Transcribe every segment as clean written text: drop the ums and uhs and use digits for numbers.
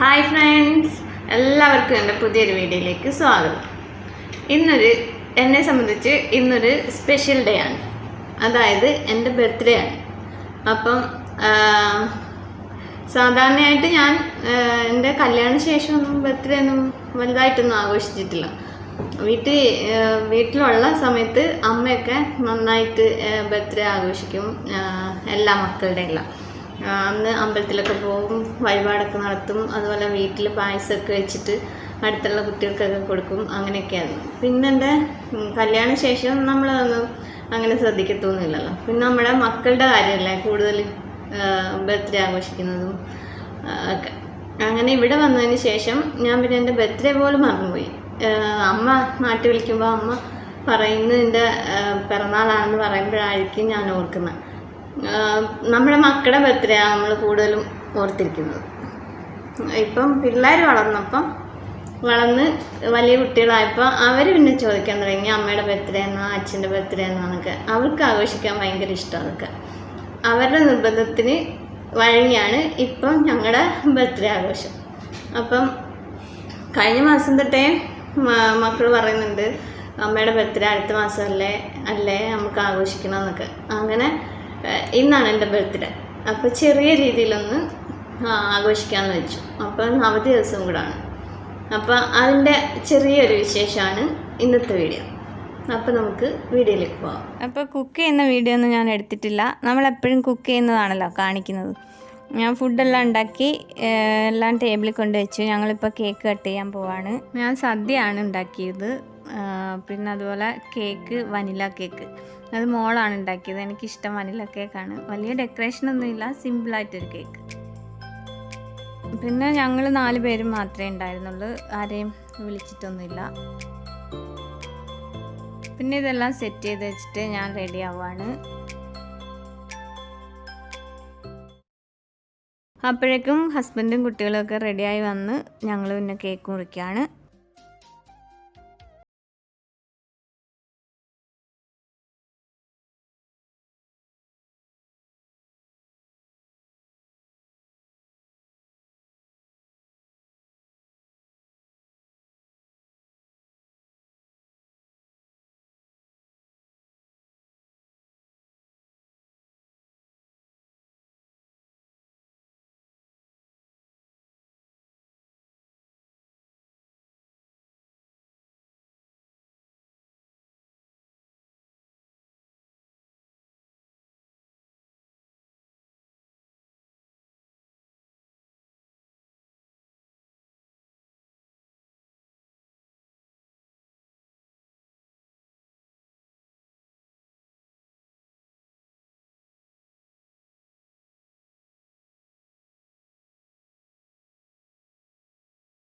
Hi friends, എല്ലാവർക്കും എൻ്റെ പുതിയൊരു വീഡിയോയിലേക്ക് സ്വാഗതം. എന്നെ സംബന്ധിച്ച് ഇന്നൊരു സ്പെഷ്യൽ ഡേ ആണ്, അതായത് എൻ്റെ ബർത്ത്ഡേ ആണ്. അപ്പം സാധാരണയായിട്ട് ഞാൻ എൻ്റെ കല്യാണ ശേഷമൊന്നും ബർത്ത്ഡേ ഒന്നും വലുതായിട്ടൊന്നും ആഘോഷിച്ചിട്ടില്ല. വീട്ടിലുള്ള സമയത്ത് അമ്മയൊക്കെ നന്നായിട്ട് ബർത്ത്ഡേ ആഘോഷിക്കും, എല്ലാ മക്കളുടെ എല്ലാം. അന്ന് അമ്പലത്തിലൊക്കെ പോകും, വഴിപാടൊക്കെ നടത്തും. അതുപോലെ വീട്ടിൽ പായസമൊക്കെ വെച്ചിട്ട് അടുത്തുള്ള കുട്ടികൾക്കൊക്കെ കൊടുക്കും. അങ്ങനെയൊക്കെയായിരുന്നു. പിന്നെ എൻ്റെ കല്യാണ ശേഷം നമ്മളതൊന്നും അങ്ങനെ ശ്രദ്ധിക്കത്തൊന്നുമില്ലല്ലോ. പിന്നെ നമ്മുടെ മക്കളുടെ കാര്യമല്ലേ കൂടുതൽ ബർത്ത്ഡേ ആഘോഷിക്കുന്നതും ഒക്കെ. അങ്ങനെ ഇവിടെ വന്നതിന് ശേഷം ഞാൻ പിന്നെ എൻ്റെ ബർത്ത്ഡേ പോലും മറന്നുപോയി. അമ്മ നാട്ടിൽ വിളിക്കുമ്പോൾ അമ്മ പറയുന്നത് എൻ്റെ പിറന്നാളാണെന്ന് പറയുമ്പോഴായിരിക്കും ഞാൻ ഓർക്കുന്നത്. നമ്മുടെ മക്കളുടെ ബർത്ത്ഡേ ആണ് നമ്മൾ കൂടുതലും ഓർത്തിരിക്കുന്നത്. ഇപ്പം പിള്ളേർ വളർന്ന് വലിയ കുട്ടികളായപ്പോൾ അവർ പിന്നെ ചോദിക്കാൻ തുടങ്ങി അമ്മയുടെ ബർത്ത്ഡേ എന്നാ, അച്ഛൻ്റെ ബർത്ത്ഡേ എന്നാന്നൊക്കെ. അവർക്ക് ആഘോഷിക്കാൻ ഭയങ്കര ഇഷ്ടം. അതൊക്കെ അവരുടെ നിർബന്ധത്തിന് വഴങ്ങിയാണ് ഇപ്പം ഞങ്ങളുടെ ബർത്ത്ഡേ ആഘോഷം. അപ്പം കഴിഞ്ഞ മാസം തൊട്ടേ മക്കൾ പറയുന്നുണ്ട് അമ്മയുടെ ബർത്ത്ഡേ അടുത്ത മാസം അല്ലേ നമുക്ക് ആഘോഷിക്കണമെന്നൊക്കെ. അങ്ങനെ ഇന്നാണ് എൻ്റെ ബർത്ത്ഡേ. അപ്പോൾ ചെറിയ രീതിയിലൊന്ന് ആഘോഷിക്കാമെന്ന് വെച്ചു. അപ്പം അവധി ദിവസം കൂടാണ്. അപ്പോൾ അതിൻ്റെ ചെറിയൊരു വിശേഷമാണ് ഇന്നത്തെ വീഡിയോ. അപ്പോൾ നമുക്ക് വീഡിയോയിലേക്ക് പോകാം. അപ്പോൾ കുക്ക് ചെയ്യുന്ന വീഡിയോ ഒന്നും ഞാൻ എടുത്തിട്ടില്ല. നമ്മളെപ്പോഴും കുക്ക് ചെയ്യുന്നതാണല്ലോ കാണിക്കുന്നത്. ഞാൻ ഫുഡെല്ലാം ഉണ്ടാക്കി എല്ലാം ടേബിളിൽ കൊണ്ട് വെച്ചു. ഞങ്ങളിപ്പോൾ കേക്ക് കട്ട് ചെയ്യാൻ പോവാണ്. ഞാൻ സദ്യയാണ് ഉണ്ടാക്കിയത്. പിന്നെ അതുപോലെ കേക്ക്, വനില കേക്ക്, അത് മോളാണ് ഉണ്ടാക്കിയത്. എനിക്കിഷ്ടം വനില കേക്കാണ്. വലിയ ഡെക്കറേഷനൊന്നുമില്ല, സിമ്പിളായിട്ടൊരു കേക്ക്. പിന്നെ ഞങ്ങൾ 4 പേരും മാത്രമേ ഉണ്ടായിരുന്നുള്ളൂ, ആരെയും വിളിച്ചിട്ടൊന്നുമില്ല. പിന്നെ ഇതെല്ലാം സെറ്റ് ചെയ്ത് വെച്ചിട്ട് ഞാൻ റെഡി ആവുകയാണ്. അപ്പോഴേക്കും ഹസ്ബൻഡും കുട്ടികളൊക്കെ റെഡിയായി വന്ന് ഞങ്ങൾ പിന്നെ കേക്ക് മുറിക്കുകയാണ്.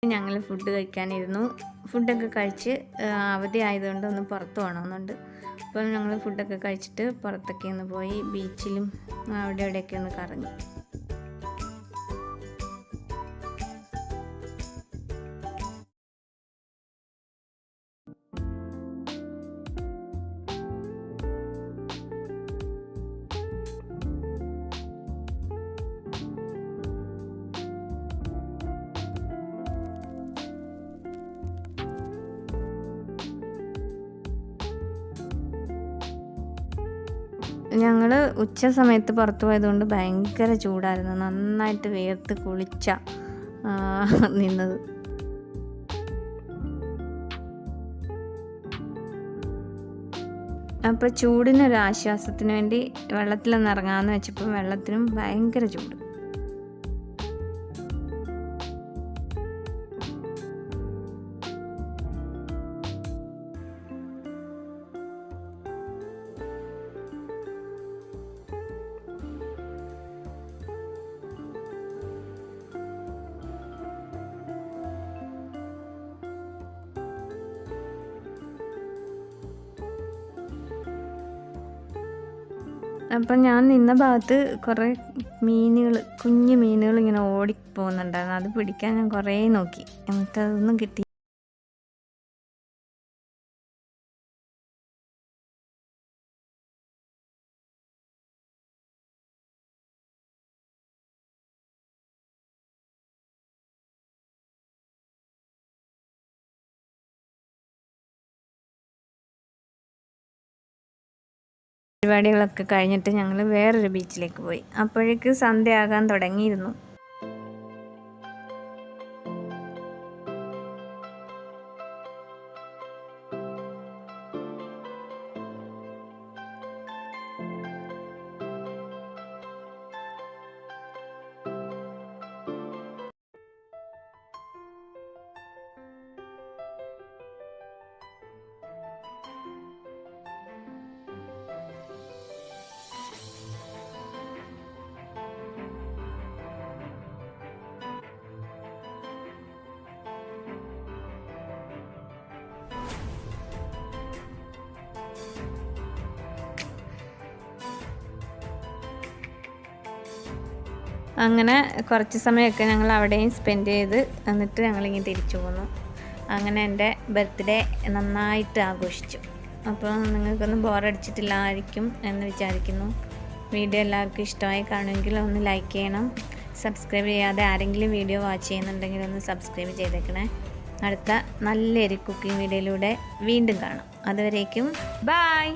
ഞങ്ങൾ ഫുഡ് കഴിക്കാനിരുന്നു. ഫുഡൊക്കെ കഴിച്ച് അവധി ആയതുകൊണ്ട് ഒന്ന് പുറത്ത് പോകണമെന്നുണ്ട്. അപ്പം ഞങ്ങൾ ഫുഡൊക്കെ കഴിച്ചിട്ട് പുറത്തൊക്കെ ഒന്ന് പോയി ബീച്ചിലും അവിടെ ഇവിടെയൊക്കെ ഒന്ന് കറങ്ങി. ഞങ്ങൾ ഉച്ച സമയത്ത് പുറത്തു പോയതുകൊണ്ട് ഭയങ്കര ചൂടായിരുന്നു. നന്നായിട്ട് വേർത്ത് കുളിച്ച നിന്നത്. അപ്പോൾ ചൂടിനൊരാശ്വാസത്തിന് വേണ്ടി വെള്ളത്തിലൊന്ന് ഇറങ്ങാമെന്ന് വെച്ചപ്പോൾ വെള്ളത്തിനും ഭയങ്കര ചൂട്. അപ്പം ഞാൻ നിന്ന ഭാഗത്ത് കുറേ കുഞ്ഞു മീനുകൾ ഇങ്ങനെ ഓടിപ്പോകുന്നുണ്ടായിരുന്നു. അത് പിടിക്കാൻ ഞാൻ കുറേ നോക്കി, എന്നിട്ട് അതൊന്നും കിട്ടി. പരിപാടികളൊക്കെ കഴിഞ്ഞിട്ട് ഞങ്ങൾ വേറൊരു ബീച്ചിലേക്ക് പോയി. അപ്പോഴേക്ക് സന്ധ്യയാകാൻ തുടങ്ങിയിരുന്നു. അങ്ങനെ കുറച്ച് സമയമൊക്കെ ഞങ്ങൾ അവിടെയും സ്പെൻഡ് ചെയ്ത് എന്നിട്ട് ഞങ്ങളിങ്ങനെ തിരിച്ചു പോന്നു. അങ്ങനെ എൻ്റെ ബർത്ത്ഡേ നന്നായിട്ട് ആഘോഷിച്ചു. അപ്പോൾ നിങ്ങൾക്കൊന്നും ബോറടിച്ചിട്ടില്ലായിരിക്കും എന്ന് വിചാരിക്കുന്നു. വീഡിയോ എല്ലാവർക്കും ഇഷ്ടമായി കാണുമെങ്കിൽ ഒന്ന് ലൈക്ക് ചെയ്യണം. സബ്സ്ക്രൈബ് ചെയ്യാതെ ആരെങ്കിലും വീഡിയോ വാച്ച് ചെയ്യുന്നുണ്ടെങ്കിൽ ഒന്ന് സബ്സ്ക്രൈബ് ചെയ്തേക്കണേ. അടുത്ത നല്ലൊരു കുക്കിംഗ് വീഡിയോയിലൂടെ വീണ്ടും കാണാം. അതുവരേക്കും ബൈ.